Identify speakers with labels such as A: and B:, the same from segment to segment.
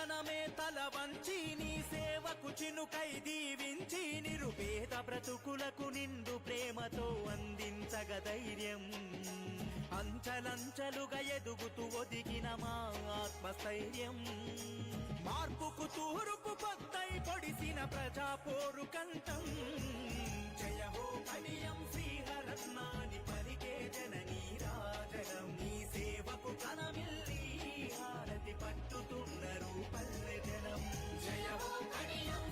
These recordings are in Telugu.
A: జనమే తల వంచి నీ సేవకు చినుకై దీవించి నిరుపేద బ్రతుకులకు నిండు ప్రేమతో అందించగ ధైర్యం అంచలంచలుగా ఎదుగుతూ ఒదిగిన మా ఆత్మస్థైర్యం మార్పుకు తూర్పు కొత్తై పొడిసిన ప్రజా పోరు కంఠం జయ హో కడియం శ్రీహరత్నాని పలికే జననీ రాజనం నీ సేవకు కనమిల్లి హారతి పట్టుతున్నారు పల్లె జనం జయ హో కడియం.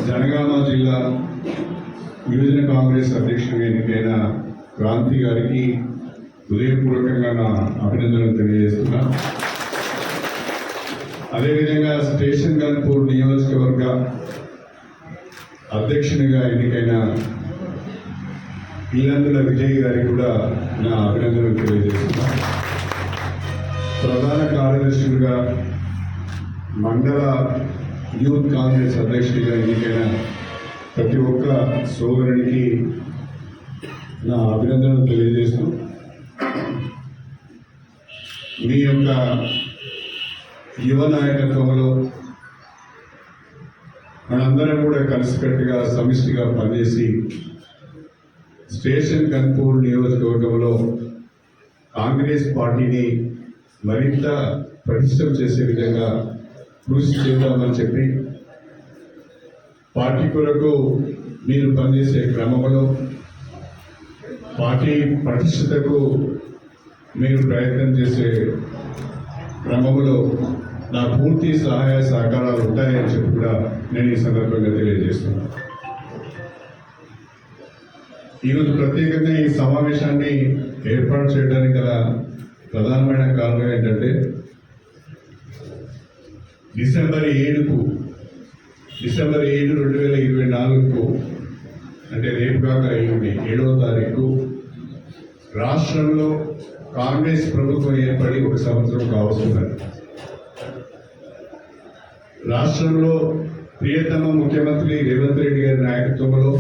B: జనగామ జిల్లా యువజన కాంగ్రెస్ అధ్యక్షుడిగా ఎన్నికైన క్రాంతి గారికి హృదయపూర్వకంగా నా అభినందనలు తెలియజేస్తున్నా. అదేవిధంగా స్టేషన్ గన్పూర్ నియోజకవర్గ అధ్యక్షునిగా ఎన్నికైన ఇల్లందుల విజయ్ గారికి కూడా నా అభినందనలు తెలియజేస్తున్నా. ప్రధాన కార్యదర్శులుగా మండల యూత్ కాంగ్రెస్ అధ్యక్షుడిగా ఎన్నికైన ప్రతి ఒక్క సోదరునికి నా అభినందనలు తెలియజేస్తూ మీ యొక్క యువ నాయకత్వంలో మనందరం కూడా కలిసికట్టుగా సమిష్టిగా పనిచేసి స్టేషన్ గన్పూర్ నియోజకవర్గంలో కాంగ్రెస్ పార్టీని మరింత పటిష్టం చేసే విధంగా కృషి చేద్దామని చెప్పి పార్టీ కొరకు మీరు పనిచేసే క్రమంలో పార్టీ పటిష్టతకు మీరు ప్రయత్నం చేసే క్రమంలో నా పూర్తి సహాయ సహకారాలు ఉంటాయని చెప్పి కూడా నేను ఈ సందర్భంగా తెలియజేస్తున్నాను. ఈరోజు ప్రత్యేకంగా ఈ సమావేశాన్ని ఏర్పాటు చేయడానికి గల ప్రధానమైన కారణం ఏంటంటే డిసెంబర్ 7, 2024 అంటే రేపు కాక 7వ తారీఖు రాష్ట్రంలో కాంగ్రెస్ ప్రభుత్వం ఏర్పడి 1 సంవత్సరం కావస్తున్నది. రాష్ట్రంలో ప్రియతమ ముఖ్యమంత్రి రేవంత్ రెడ్డి గారి నాయకత్వంలో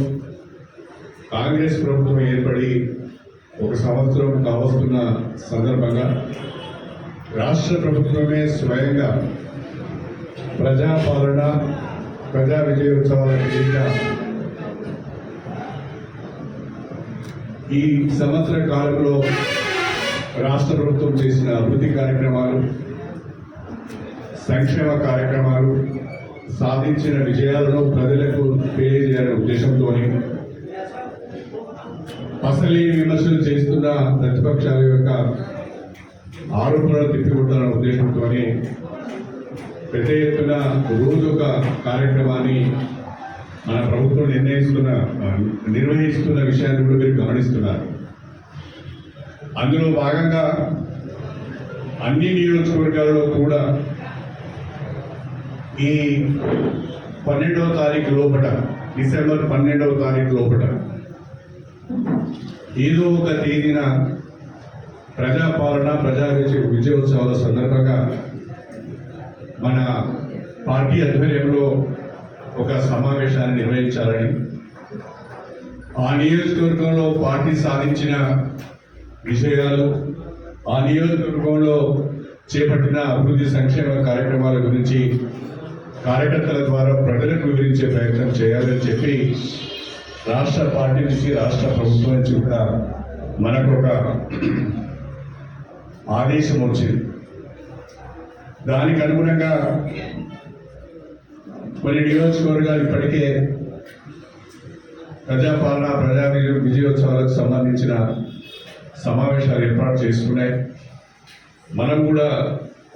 B: కాంగ్రెస్ ప్రభుత్వం ఏర్పడి 1 సంవత్సరం కావస్తున్న సందర్భంగా రాష్ట్ర ప్రభుత్వమే స్వయంగా ప్రజాపాలన ప్రజా విజయోత్సవాల కింద ఈ సంవత్సర కాలంలో రాష్ట్ర ప్రభుత్వం చేసిన అభివృద్ధి కార్యక్రమాలు, సంక్షేమ కార్యక్రమాలు, సాధించిన విజయాలను ప్రజలకు తెలియజేయాలనే ఉద్దేశంతో అసలీ విమర్శలు చేస్తున్న ప్రతిపక్షాల యొక్క ఆరోపణలు తిప్పికొట్టాలనే ఉద్దేశంతో పెద్ద ఎత్తున రోజు ఒక కార్యక్రమాన్ని మన ప్రభుత్వం నిర్వహిస్తున్న విషయాన్ని కూడా మీరు గమనిస్తున్నారు. అందులో భాగంగా అన్ని నియోజకవర్గాల్లో కూడా ఈ 12వ తారీఖు లోపల, డిసెంబర్ 12వ తారీఖు లోపల ఏదో ఒక తేదీన ప్రజాపాలన ప్రజా విజయోత్సవాల సందర్భంగా మన పార్టీ ఆధ్వర్యంలో ఒక సమావేశాన్ని నిర్వహించాలని, ఆ నియోజకవర్గంలో పార్టీ సాధించిన విషయాలు, ఆ నియోజకవర్గంలో చేపట్టిన అభివృద్ధి సంక్షేమ కార్యక్రమాల గురించి కార్యకర్తల ద్వారా ప్రజలకు వివరించే ప్రయత్నం చేయాలని చెప్పి రాష్ట్ర పార్టీ నుంచి, రాష్ట్ర ప్రభుత్వం నుంచి కూడా మనకు ఒక ఆదేశం వచ్చింది. దానికి అనుగుణంగా కొన్ని నియోజకవర్గాలు ఇప్పటికే ప్రజాపాలన ప్రజా విజయోత్సవాలకు సంబంధించిన సమావేశాలు ఏర్పాటు చేసుకున్నాయి. మనం కూడా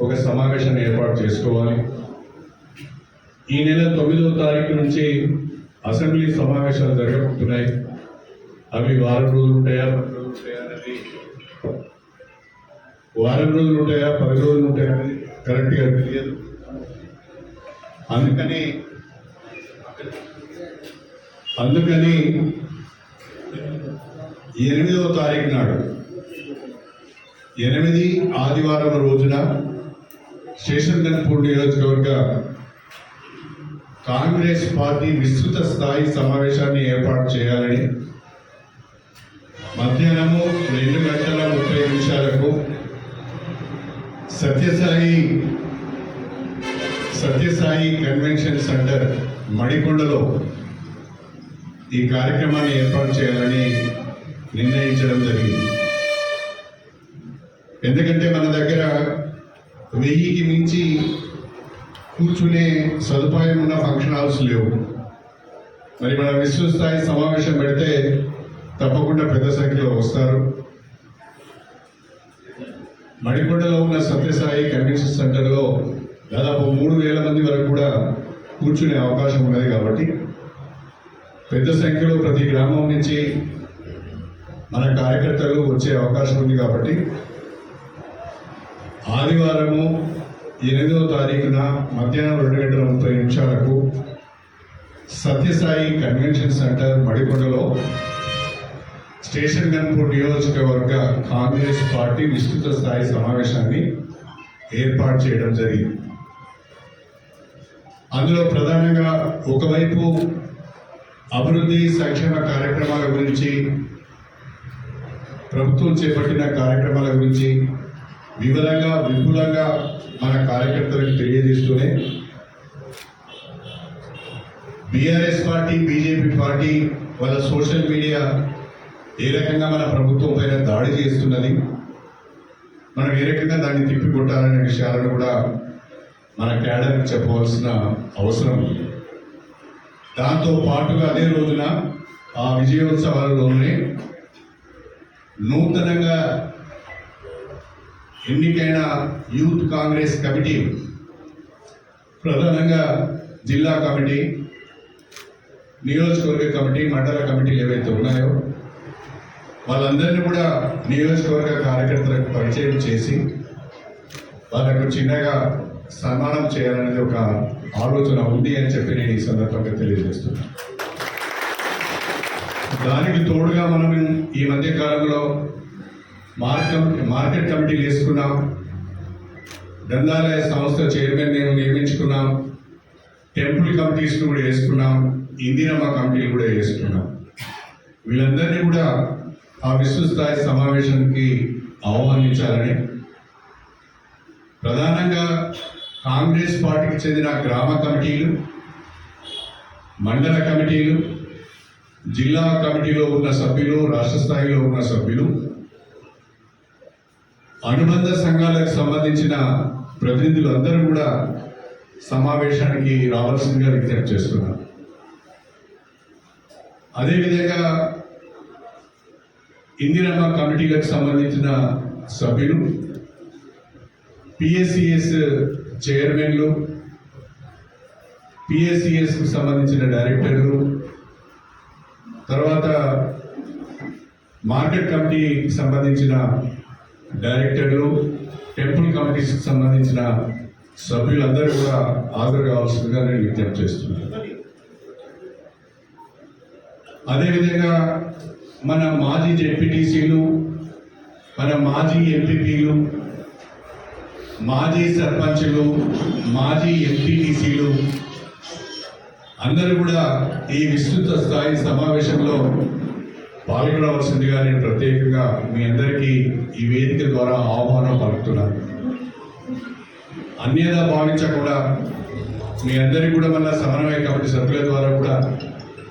B: ఒక సమావేశాన్ని ఏర్పాటు చేసుకోవాలి. ఈ నెల 9వ తారీఖు నుంచి అసెంబ్లీ సమావేశాలు జరగబోతున్నాయి. అవి వారం రోజులు ఉంటాయా, 10 రోజులు ఉంటాయా అనేది, వారం రోజులు ఉంటాయా 10 రోజులు ఉంటాయా అనేది కరెక్ట్గా తెలియదు. అందుకని 8వ తారీఖు నాడు, 8 ఆదివారం రోజున స్టేషన్ గన్పూర్ నియోజకవర్గ కాంగ్రెస్ పార్టీ విస్తృత స్థాయి సమావేశాన్ని ఏర్పాటు చేయాలని మధ్యాహ్నము 2:30 సత్యసాయి సత్యసాయి కన్వెన్షన్ సెంటర్ మడికొండలో ఈ కార్యక్రమాన్ని ఏర్పాటు చేయాలని నిర్ణయించడం జరిగింది. ఎందుకంటే మన దగ్గర 1000కి మించి కూర్చునే సదుపాయం ఉన్న ఫంక్షన్ హాల్స్ లేవు. మరి మన విశ్వస్థాయి సమావేశం పెడితే తప్పకుండా పెద్ద సంఖ్యలో వస్తారు. మడికొండలో ఉన్న సత్యసాయి కన్వెన్షన్ సెంటర్లో దాదాపు 3000 మంది వరకు కూడా కూర్చునే అవకాశం ఉన్నది. కాబట్టి పెద్ద సంఖ్యలో ప్రతి గ్రామం నుంచి మన కార్యకర్తలు వచ్చే అవకాశం ఉంది. కాబట్టి ఆదివారము 8వ తారీఖున మధ్యాహ్నం 2:30 సత్యసాయి కన్వెన్షన్ సెంటర్ మడికొండలో స్టేషన్ గన్పూర్ నియోజకవర్గ కాంగ్రెస్ పార్టీ విస్తృత స్థాయి సమావేశాన్ని ఏర్పాటు చేయడం జరిగింది. అందులో ప్రధానంగా ఒకవైపు అభివృద్ధి సంక్షేమ కార్యక్రమాల గురించి, ప్రభుత్వం చేపట్టిన కార్యక్రమాల గురించి విపులంగా మన కార్యకర్తలకు తెలియజేస్తూనే బీఆర్ఎస్ పార్టీ, బీజేపీ పార్టీ వాళ్ళ సోషల్ మీడియా ఏ రకంగా మన ప్రభుత్వం పైన దాడి చేస్తున్నది, మనం ఏ రకంగా దాన్ని తిప్పికొట్టాలనే విషయాలను కూడా మన క్యాడర్కి చెప్పవలసిన అవసరం ఉంది. దాంతో పాటుగా అదే రోజున ఆ విజయోత్సవాలలోనే నూతనంగా ఎన్నికైన యూత్ కాంగ్రెస్ కమిటీ, ప్రధానంగా జిల్లా కమిటీ, నియోజకవర్గ కమిటీ, మండల కమిటీలు ఏవైతే ఉన్నాయో వాళ్ళందరినీ కూడా నియోజకవర్గ కార్యకర్తలకు పరిచయం చేసి వాళ్ళకు చిన్నగా సన్మానం చేయాలనేది ఒక ఆలోచన ఉంది అని చెప్పి నేను ఈ సందర్భంగా తెలియజేస్తున్నాను. దానికి తోడుగా మనం ఈ మధ్య కాలంలో మార్కెట్ కమిటీలు వేసుకున్నాం, గ్రంథాలయ సంస్థ చైర్మన్ నేను నియమించుకున్నాం, టెంపుల్ కమిటీస్ను కూడా వేసుకున్నాం, ఇందిరమ్మ కమిటీలు కూడా వేసుకున్నాం. వీళ్ళందరినీ కూడా ఆ విశ్వస్థాయి సమావేశానికి ఆహ్వానించాలని, ప్రధానంగా కాంగ్రెస్ పార్టీకి చెందిన గ్రామ కమిటీలు, మండల కమిటీలు, జిల్లా కమిటీలో ఉన్న సభ్యులు, రాష్ట్ర స్థాయిలో ఉన్న సభ్యులు, అనుబంధ సంఘాలకు సంబంధించిన ప్రతినిధులు అందరూ కూడా సమావేశానికి రావాల్సిందిగా విజ్ఞప్తి చేస్తున్నారు. అదేవిధంగా ఇందిరమ్మ కమిటీలకు సంబంధించిన సభ్యులు, పిఎస్సిఎస్ చైర్మన్లు, పిఎస్సిఎస్కు సంబంధించిన డైరెక్టర్లు, తర్వాత మార్కెట్ కమిటీకి సంబంధించిన డైరెక్టర్లు, టెంపుల్ కమిటీకి సంబంధించిన సభ్యులందరూ కూడా హాజరు కావాల్సిందిగా నేను విజ్ఞప్తి చేస్తున్నాను. అదేవిధంగా మన మాజీ జెడ్పీటీసీలు, మన మాజీ ఎంపీపీలు, మాజీ సర్పంచులు, మాజీ ఎంపీటీసీలు అందరూ కూడా ఈ విస్తృత స్థాయి సమావేశంలో పాల్గొనవలసిందిగా నేను ప్రత్యేకంగా మీ అందరికీ ఈ వేదిక ద్వారా ఆహ్వానం పలుకుతున్నాను. అన్యదా భావించకుండా మీ అందరికీ కూడా మన సమన్వయ కమిటీ సభ్యుల ద్వారా కూడా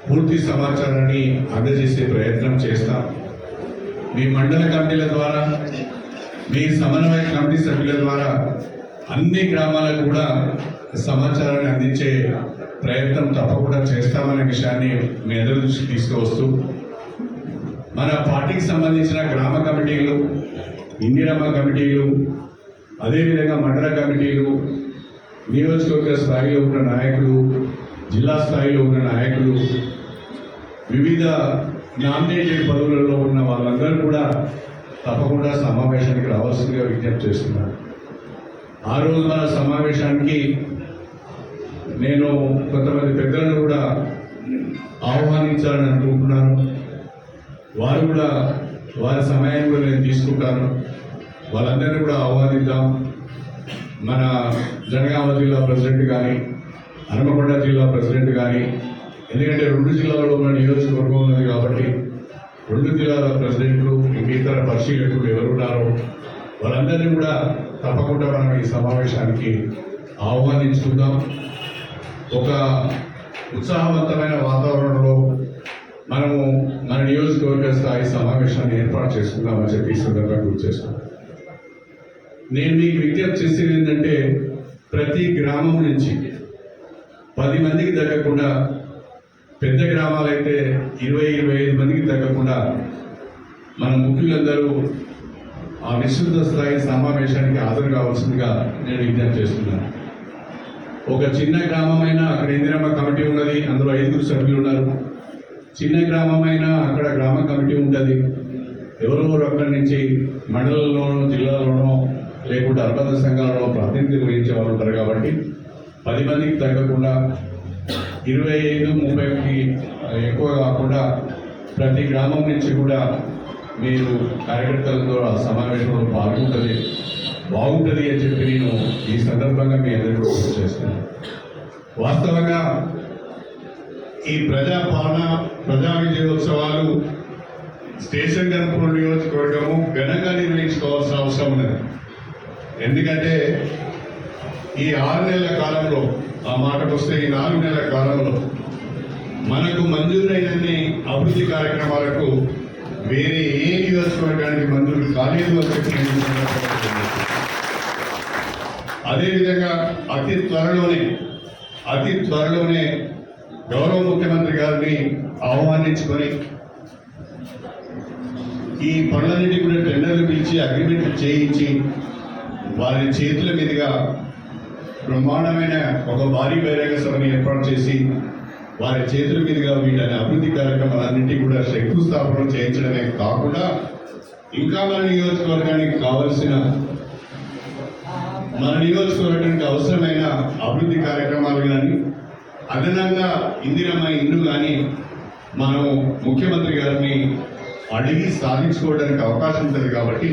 B: పూర్తి సమాచారాన్ని అందజేసే ప్రయత్నం చేస్తాం. మీ మండల కమిటీల ద్వారా, మీ సమన్వయ కమిటీ సభ్యుల ద్వారా అన్ని గ్రామాలకు కూడా సమాచారాన్ని అందించే ప్రయత్నం తప్పకుండా చేస్తామనే విషయాన్ని మీ అందరి దృష్టికి తీసుకువస్తూ, మన పార్టీకి సంబంధించిన గ్రామ కమిటీలు, ఇందిరమ్మ కమిటీలు, అదేవిధంగా మండల కమిటీలు, నియోజకవర్గ స్థాయిలో ఉన్న నాయకులు, జిల్లా స్థాయిలో ఉన్న నాయకులు, వివిధ నామినేటెడ్ పదవులలో ఉన్న వాళ్ళందరూ కూడా తప్పకుండా సమావేశానికి రావాల్సిందిగా విజ్ఞప్తి చేస్తున్నారు. ఆ రోజు మన సమావేశానికి నేను కొంతమంది పెద్దలను కూడా ఆహ్వానించాలని అనుకుంటున్నాను. వారు కూడా వారి సమయాన్ని కూడా నేను తీసుకుంటాను. వాళ్ళందరినీ కూడా ఆహ్వానిద్దాం. మన జనగామ జిల్లా ప్రెసిడెంట్ కానీ, హనుమకొండ జిల్లా ప్రెసిడెంట్ కానీ, ఎందుకంటే 2 జిల్లాలలో ఉన్న నియోజకవర్గం ఉన్నది కాబట్టి 2 జిల్లాల ప్రెసిడెంట్లు, ఇతర పరిశీలకులు ఎవరున్నారో వాళ్ళందరినీ కూడా తప్పకుండా మనం ఈ సమావేశానికి ఆహ్వానించుకుందాం. ఒక ఉత్సాహవంతమైన వాతావరణంలో మనము మన నియోజకవర్గ స్థాయి సమావేశాన్ని ఏర్పాటు చేసుకుందామని చెప్పి ఈ సందర్భంగా గుర్తు చేస్తున్నాను. నేను మీకు విజ్ఞప్తి చేసేది ఏంటంటే ప్రతి గ్రామం నుంచి 10 మందికి తగ్గకుండా, పెద్ద గ్రామాలైతే 20-25 మందికి తగ్గకుండా మన ముఖ్యులందరూ ఆ విస్తృత స్థాయి సమావేశానికి హాజరు కావాల్సిందిగా నేను విజ్ఞప్తి చేస్తున్నాను. ఒక చిన్న గ్రామమైనా అక్కడ ఇందిరమ్మ కమిటీ ఉన్నది, అందులో 5 సభ్యులు ఉన్నారు. చిన్న గ్రామమైనా అక్కడ గ్రామ కమిటీ ఉంటుంది. ఎవరెవరు అక్కడి నుంచి మండలంలోనో జిల్లాలోనో లేకుంటే అనుబంధ సంఘాలలో ప్రాతినిధ్యం వహించే వాళ్ళు ఉంటారు. కాబట్టి 10 మందికి తగ్గకుండా 25-30కి ఎక్కువ కాకుండా ప్రతి గ్రామం నుంచి కూడా మీరు కార్యకర్తలతో ఆ సమావేశంలో బాగుంటుంది అని చెప్పి నేను ఈ సందర్భంగా మీ అందరికీ గుర్తు చేస్తున్నాను. వాస్తవంగా ఈ ప్రజాపాలన ప్రజా విజయోత్సవాలు స్టేషన్ గన్పూర్ నియోజకవర్గము ఘనంగా నిర్వహించుకోవాల్సిన అవసరం ఉన్నది. ఎందుకంటే ఈ 6 నెలల కాలంలో, ఆ మాటకు వస్తే ఈ 4 నెలల కాలంలో మనకు మంజూరైనన్ని అభివృద్ధి కార్యక్రమాలకు వేరే ఏ నియోజకవర్గానికి మంజూరు కాలేదు అని చెప్పి అదేవిధంగా అతి త్వరలోనే గౌరవ ముఖ్యమంత్రి గారిని ఆహ్వానించుకొని ఈ పనులన్నిటి కూడా టెండర్లు పిలిచి అగ్రిమెంట్లు చేయించి వారి చేతుల మీదుగా బ్రహ్మాండమైన ఒక భారీ బహిరంగ సభని ఏర్పాటు చేసి వారి చేతుల మీదుగా వీళ్ళని అభివృద్ధి కార్యక్రమాలన్నింటినీ కూడా శంకుస్థాపన చేయించడమే కాకుండా ఇంకా మన నియోజకవర్గానికి అవసరమైన అభివృద్ధి కార్యక్రమాలు కానీ అదనంగా ఇందిరమ్మ ఇల్లు కానీ మనం ముఖ్యమంత్రి గారిని అడిగి సాధించుకోవడానికి అవకాశం ఉంటుంది. కాబట్టి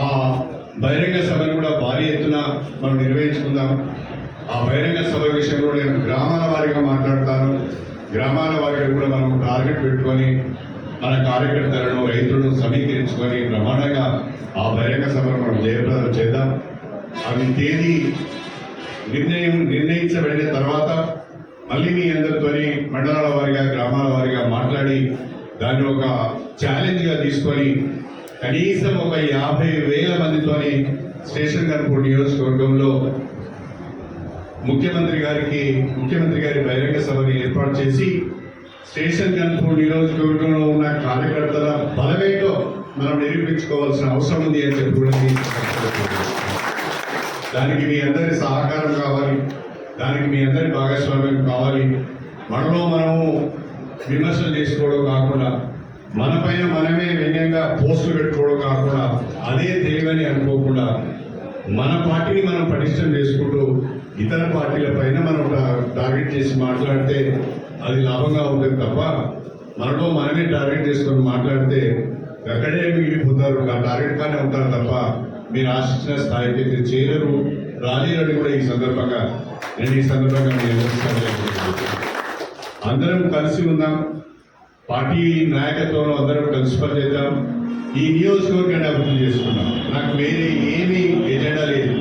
B: ఆ బహిరంగ సభను కూడా భారీ ఎత్తున మనం నిర్వహించుకుందాం. ఆ బహిరంగ సభ విషయంలో నేను గ్రామాల వారీగా మాట్లాడతాను. గ్రామాల వారీగా కూడా మనం టార్గెట్ పెట్టుకొని మన కార్యకర్తలను రైతులను సమీకరించుకొని ప్రమాణంగా ఆ బహిరంగ సభను మనం జయప్రదం చేద్దాం. అది తేదీ నిర్ణయించబడిన తర్వాత మళ్ళీ మీ అందరితోని మండలాల వారీగా గ్రామాల వారీగా మాట్లాడి దాన్ని ఒక ఛాలెంజ్గా తీసుకొని కనీసం ఒక 50,000 మందితోని స్టేషన్ గన్పూర్ నియోజకవర్గంలో ముఖ్యమంత్రి గారి బహిరంగ సభని ఏర్పాటు చేసి స్టేషన్ గన్పూర్ నియోజకవర్గంలో ఉన్న కార్యకర్తల బలమేటో మనం నిరూపించుకోవాల్సిన అవసరం ఉంది అని చెప్పి కూడా దానికి మీ అందరి సహకారం కావాలి, దానికి మీ అందరి భాగస్వామ్యం కావాలి. మనలో మనము విమర్శలు చేసుకోవడం కాకుండా, మన పైన మనమే వ్యంగ్యంగా పోస్టులు పెట్టుకోవడం కాకుండా, అదే తెలివని అనుకోకుండా మన పార్టీని మనం పటిష్టం చేసుకుంటూ ఇతర పార్టీల పైన మనం టార్గెట్ చేసి మాట్లాడితే అది లాభంగా ఉంటుంది తప్ప మనలో మనమే టార్గెట్ చేసుకొని మాట్లాడితే అక్కడే మిగిలిపోతారు, ఆ టార్గెట్ కానీ ఉంటారు తప్ప మీరు ఆశించిన స్థాయికి మీరు చేయలేరు, రాలేరని కూడా ఈ సందర్భంగా మేము అందరం కలిసి ఉన్నాం. పార్టీ నాయకత్వంలో అందరం కలిసి పనిచేద్దాం. ఈ నియోజకవర్గాన్ని అభివృద్ధి చేసుకున్నాం. నాకు వేరే ఏమీ ఎజెండా లేదు.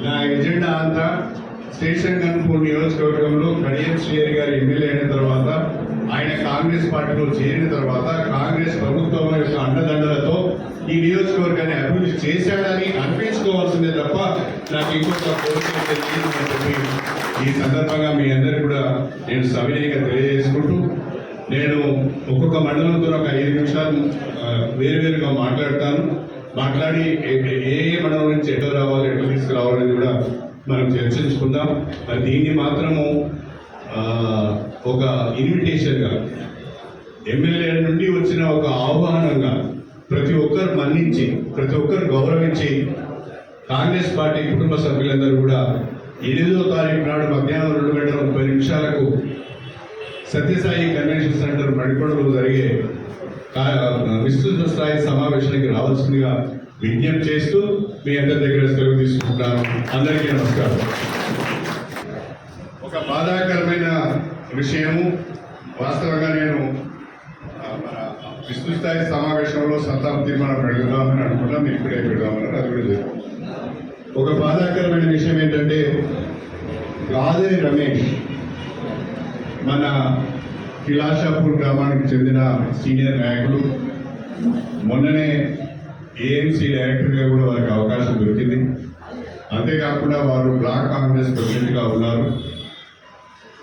B: నా ఎజెండా అంతా స్టేషన్ గన్పూర్ నియోజకవర్గంలో కడియం శ్రీహరి గారు ఎమ్మెల్యే అయిన తర్వాత, ఆయన కాంగ్రెస్ పార్టీలో చేరిన తర్వాత కాంగ్రెస్ ప్రభుత్వం యొక్క అండదండలతో ఈ నియోజకవర్గాన్ని అభివృద్ధి చేశాడని అనిపించుకోవాల్సిందే తప్ప నాకు ఇంకొక కోరిక తెలియదు అని చెప్పి ఈ సందర్భంగా మీ అందరికీ కూడా నేను సవినయంగా తెలియజేసుకుంటూ, నేను ఒక్కొక్క మండలంతో ఒక 5 నిమిషాలు వేరువేరుగా మాట్లాడి ఏ మండలం నుంచి ఎట్లా రావాలి, ఎట్లా తీసుకురావాలని కూడా మనం చర్చించుకుందాం. మరి దీన్ని మాత్రము ఒక ఇన్విటేషన్గా, ఎమ్మెల్యే నుండి వచ్చిన ఒక ఆహ్వానంగా ప్రతి ఒక్కరు మన్నించి, ప్రతి ఒక్కరు గౌరవించి కాంగ్రెస్ పార్టీ కుటుంబ సభ్యులందరూ కూడా 8వ తారీఖు నాడు మధ్యాహ్నం 2:30 సత్యసాయి కన్వెన్షన్ సెంటర్ మడికొండలో జరిగే విస్తృత స్థాయి సమావేశానికి రావాల్సిందిగా విజ్ఞప్తి చేస్తూ మీ అందరి దగ్గర సెలవు తీసుకుంటున్నాను. అందరికీ నమస్కారం. ఒక బాధాకరమైన విషయము, వాస్తవంగా నేను మన విస్తృత స్థాయి సమావేశంలో సంతాప తీర్మానం పెడదామని అనుకున్నా, మీరు ఇప్పుడే పెడదామన్నారు. అది కూడా
C: ఒక బాధాకరమైన విషయం ఏంటంటే గాదే రమేష్ మన కిలాషాపూర్ గ్రామానికి చెందిన సీనియర్ నాయకులు. మొన్ననే ఏఎంసీ డైరెక్టర్గా కూడా వారికి అవకాశం దొరికింది. అంతేకాకుండా వారు బ్లాక్ కాంగ్రెస్ ప్రెసిడెంట్గా ఉన్నారు.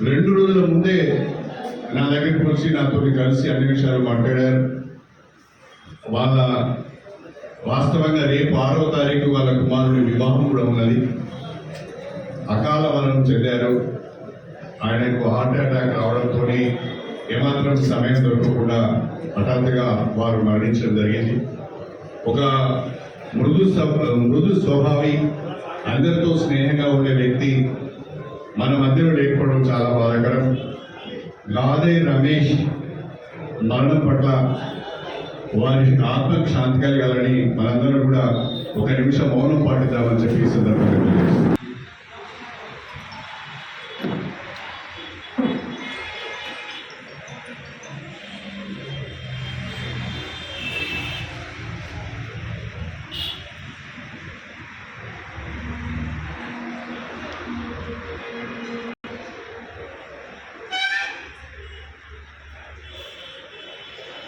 C: 2 రోజుల ముందే నా దగ్గరికి వచ్చి నాతో కలిసి అన్ని విషయాలు మాట్లాడారు. వాళ్ళ వాస్తవంగా రేపు 6వ తారీఖు వాళ్ళ కుమారుడి వివాహం కూడా ఉన్నది. అకాల మరణం చెందారు. ఆయనకు హార్ట్ అటాక్ రావడంతో ఏమాత్రం సమయం దొరకకుండా హఠాత్తుగా వారు మరణించడం జరిగింది. ఒక మృదు స్వభావి, అందరితో స్నేహంగా ఉండే వ్యక్తి మన మధ్యలో లేకపోవడం చాలా బాధాకరం. గాదే రమేష్ మరణం పట్ల వారి ఆత్మకు శాంతి కలగాలని మనందరం కూడా 1 నిమిషం మౌనం పాటిద్దామని చెప్పి ఈ సందర్భంగా తెలియజేస్తున్నాం.